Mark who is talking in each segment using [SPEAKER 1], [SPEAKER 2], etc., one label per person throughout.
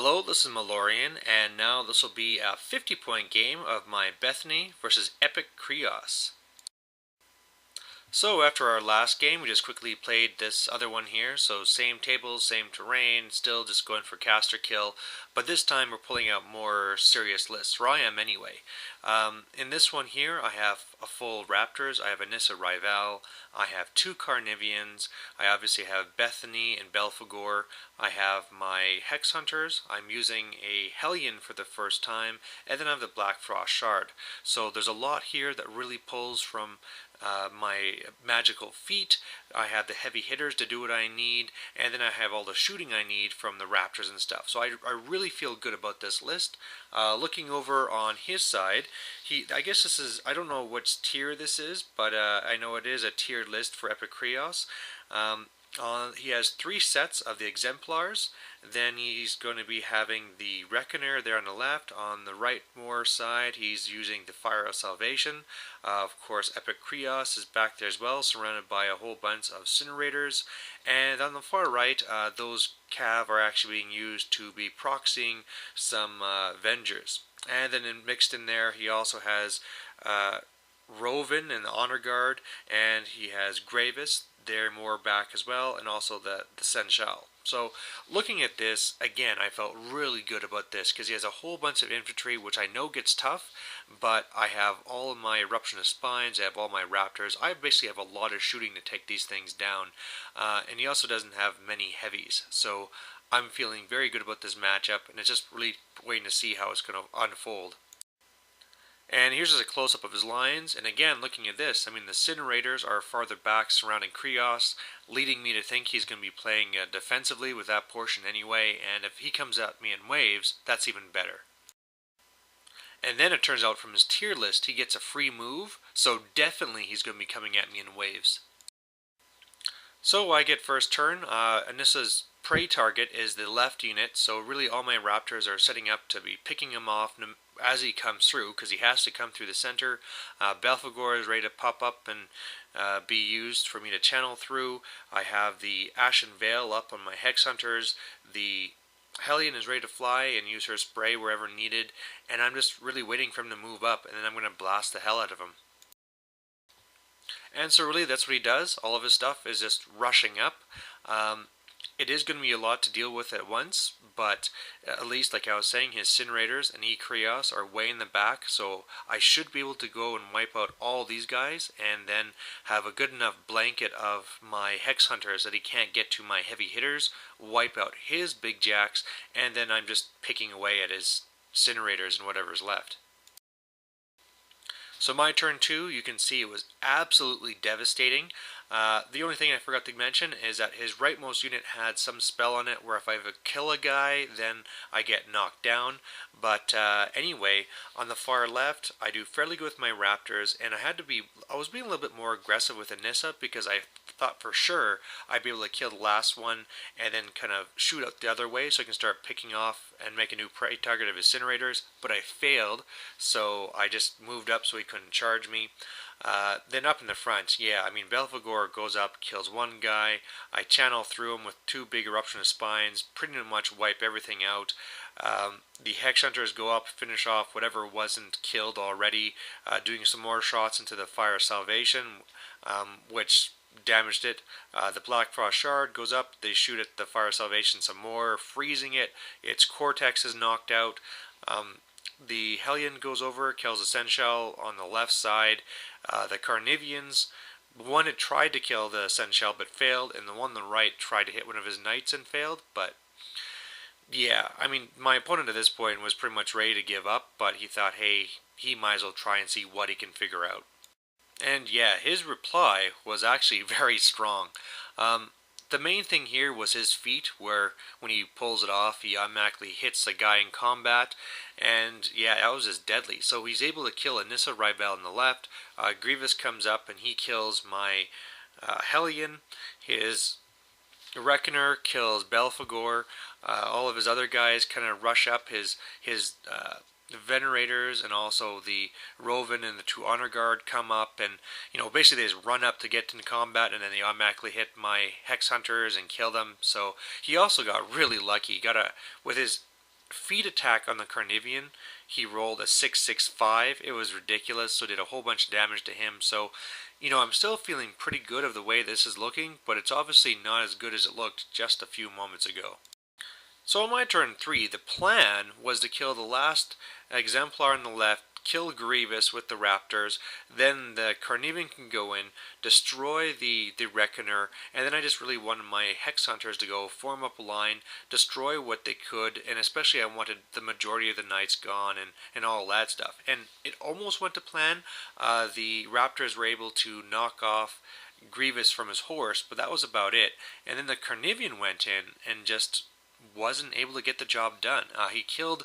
[SPEAKER 1] Hello, this is Malorian, and now this will be a 50-point game of my Bethany versus Epic Kreoss. So after our last game, we just quickly played this other one here. So same tables, same terrain, still just going for caster kill. But this time we're pulling out more serious lists, or I am anyway. In this one here, I have a full Raptors. I have Anissa Rival. I have two Carnivians. I obviously have Bethany and Belphegor. I have my Hex Hunters. I'm using a Hellion for the first time, and then I have the Black Frost Shard. So there's a lot here that really pulls from my magical feat. I have the heavy hitters to do what I need, and then I have all the shooting I need from the Raptors and stuff. So I really feel good about this list. Looking over on his side, I guess this is, I don't know which tier this is, but I know it is a tiered list for Epic Kreoss. He has 3 sets of the exemplars. Then he's going to be having the Reckoner there on the left. On the right more side, he's using the Fire of Salvation. Of course, Epic Kreoss is back there as well, surrounded by a whole bunch of Incinerators. And on the far right, those Cav are actually being used to be proxying some Vengers. And then mixed in there, he also has Roven and the Honor Guard, and he has Gravis. They're more back as well, and also the Senshal. So looking at this, again, I felt really good about this because he has a whole bunch of infantry, which I know gets tough, but I have all of my Eruption of Spines, I have all my Raptors. I basically have a lot of shooting to take these things down, and he also doesn't have many heavies. So I'm feeling very good about this matchup, and it's just really waiting to see how it's going to unfold. And here's just a close-up of his lines, and again, looking at this, I mean, the Incinerators are farther back surrounding Kreoss, leading me to think he's going to be playing defensively with that portion anyway, and if he comes at me in waves, that's even better. And then it turns out from his tier list, he gets a free move, so definitely he's going to be coming at me in waves. So I get first turn. Anissa's prey target is the left unit, so really all my Raptors are setting up to be picking him off as he comes through, because he has to come through the center. Belphegor is ready to pop up and be used for me to channel through. I have the Ashen Veil up on my Hex Hunters. The Hellion is ready to fly and use her spray wherever needed, and I'm just really waiting for him to move up, and then I'm going to blast the hell out of him. And so really that's what he does. All of his stuff is just rushing up. It is going to be a lot to deal with at once, but at least, like I was saying, his Incinerators and eKreoss are way in the back, so I should be able to go and wipe out all these guys, and then have a good enough blanket of my Hex Hunters that he can't get to my heavy hitters, wipe out his big jacks, and then I'm just picking away at his Incinerators and whatever's left. So my turn 2, you can see it was absolutely devastating. The only thing I forgot to mention is that his rightmost unit had some spell on it where if I kill a guy, then I get knocked down. But anyway, on the far left, I do fairly good with my Raptors, and I was being a little bit more aggressive with Anissa because I thought for sure I'd be able to kill the last one and then kind of shoot out the other way so I can start picking off and make a new prey target of Incinerators, but I failed, so I just moved up so he couldn't charge me. Then up in the front, yeah, I mean, Belphegor goes up, kills one guy. I channel through him with 2 big Eruption of Spines, pretty much wipe everything out. The Hex Hunters go up, finish off whatever wasn't killed already, doing some more shots into the Fire of Salvation, which damaged it. The Black Frost Shard goes up, they shoot at the Fire of Salvation some more, freezing it. Its Cortex is knocked out. The Hellion goes over, kills the Senshal on the left side. The Carnivians, one had tried to kill the Senshal but failed, and the one on the right tried to hit one of his knights and failed, but yeah, I mean, my opponent at this point was pretty much ready to give up, but he thought, hey, he might as well try and see what he can figure out. And yeah, his reply was actually very strong. The main thing here was his feat, where when he pulls it off, he automatically hits the guy in combat, and yeah, that was just deadly. So he's able to kill Anissa Rival on the left. Grievous comes up and he kills my Hellion. His Reckoner kills Belphegor. All of his other guys kind of rush up. His Venerators and also the Roven and the 2 Honor Guard come up, and basically they just run up to get into combat, and then they automatically hit my Hex Hunters and kill them. So he also got really lucky. He got with his feet attack on the Carnivian, he rolled a 665. It was ridiculous, so did a whole bunch of damage to him. So, I'm still feeling pretty good of the way this is looking, but it's obviously not as good as it looked just a few moments ago. So on my turn 3, the plan was to kill the last exemplar on the left, kill Grievous with the Raptors, then the Carnivian can go in, destroy the Reckoner, and then I just really wanted my Hex Hunters to go form up a line, destroy what they could, and especially I wanted the majority of the Knights gone and all that stuff. And it almost went to plan. The Raptors were able to knock off Grievous from his horse, but that was about it. And then the Carnivian went in and just wasn't able to get the job done. He killed,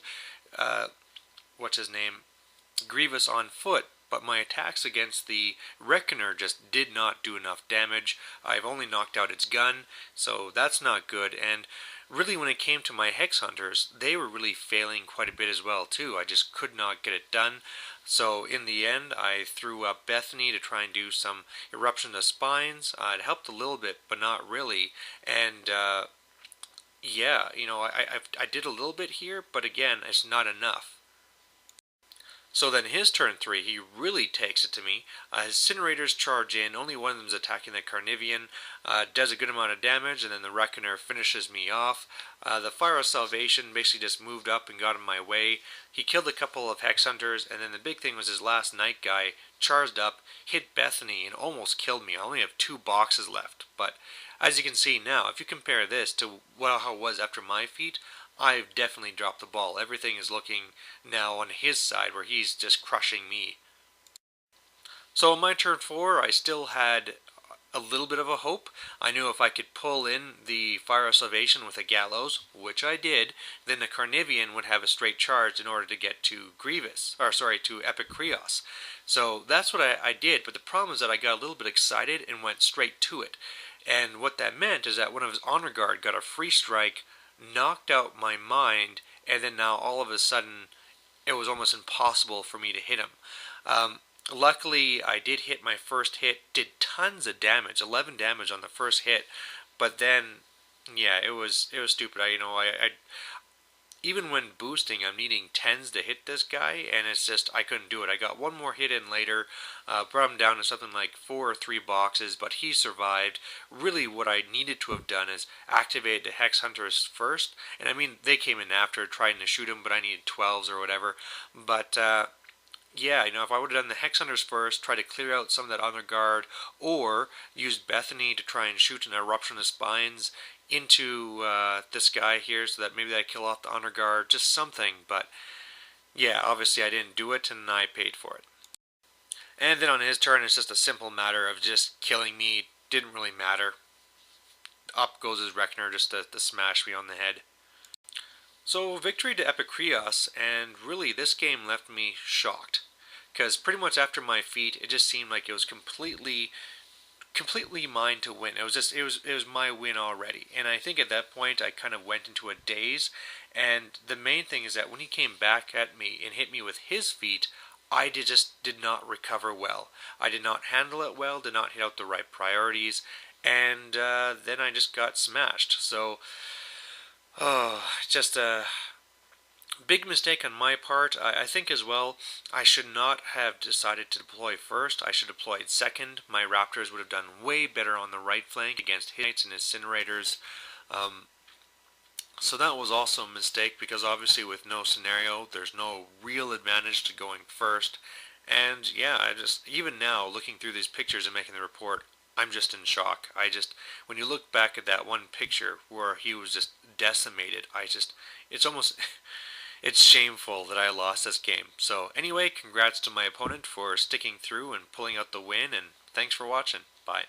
[SPEAKER 1] what's his name, Grievous on foot, but my attacks against the Reckoner just did not do enough damage. I've only knocked out its gun, so that's not good. And really, when it came to my Hex Hunters, they were really failing quite a bit as well too. I just could not get it done. So in the end, I threw up Bethayne to try and do some Eruption of Spines. It helped a little bit, but not really. And yeah, I did a little bit here, but again, it's not enough. So then his turn 3, he really takes it to me. His Incinerators charge in, only one of them is attacking the Carnivian, does a good amount of damage, and then the Reckoner finishes me off. The Fire of Salvation basically just moved up and got in my way. He killed a couple of Hex Hunters, and then the big thing was his last Knight guy charged up, hit Bethayne, and almost killed me. I only have 2 boxes left, but as you can see now, if you compare this to how it was after my feat, I've definitely dropped the ball. Everything is looking now on his side where he's just crushing me. So on my turn 4, I still had a little bit of a hope. I knew if I could pull in the Fire of Salvation with a Gallows, which I did, then the Carnivian would have a straight charge in order to get to to Epic Kreoss. So that's what I did, but the problem is that I got a little bit excited and went straight to it. And what that meant is that one of his Honor Guard got a free strike, knocked out my mind, and then now all of a sudden it was almost impossible for me to hit him. Luckily, I did hit my first hit, did tons of damage, 11 damage on the first hit, but then, yeah, it was stupid. I even when boosting, I'm needing 10s to hit this guy, and it's just, I couldn't do it. I got one more hit in later, brought him down to something like 4 or 3 boxes, but he survived. Really, what I needed to have done is activate the Hex Hunters first, and I mean, they came in after trying to shoot him, but I needed 12s or whatever. But, yeah, if I would have done the Hex Hunters first, try to clear out some of that Honor Guard, or used Bethayne to try and shoot an Eruption of Spines into this guy here so that maybe I kill off the Honor Guard, just something, but yeah, obviously I didn't do it and I paid for it. And then on his turn, it's just a simple matter of just killing me. Didn't really matter. Up goes his Reckoner just to smash me on the head. So victory to Epic Kreoss, and really this game left me shocked, because pretty much after my feat, it just seemed like it was completely mine to win. It was my win already. And I think at that point I kind of went into a daze, and the main thing is that when he came back at me and hit me with his feet, I just did not recover well. I did not handle it well, did not hit out the right priorities, and then I just got smashed. So, just a big mistake on my part. I think as well, I should not have decided to deploy first. I should have deployed second. My Raptors would have done way better on the right flank against his Knights and Incinerators. So that was also a mistake, because obviously with no scenario, there's no real advantage to going first. And yeah, even now, looking through these pictures and making the report, I'm just in shock. When you look back at that one picture where he was just decimated, it's almost... It's shameful that I lost this game. So anyway, congrats to my opponent for sticking through and pulling out the win, and thanks for watching. Bye.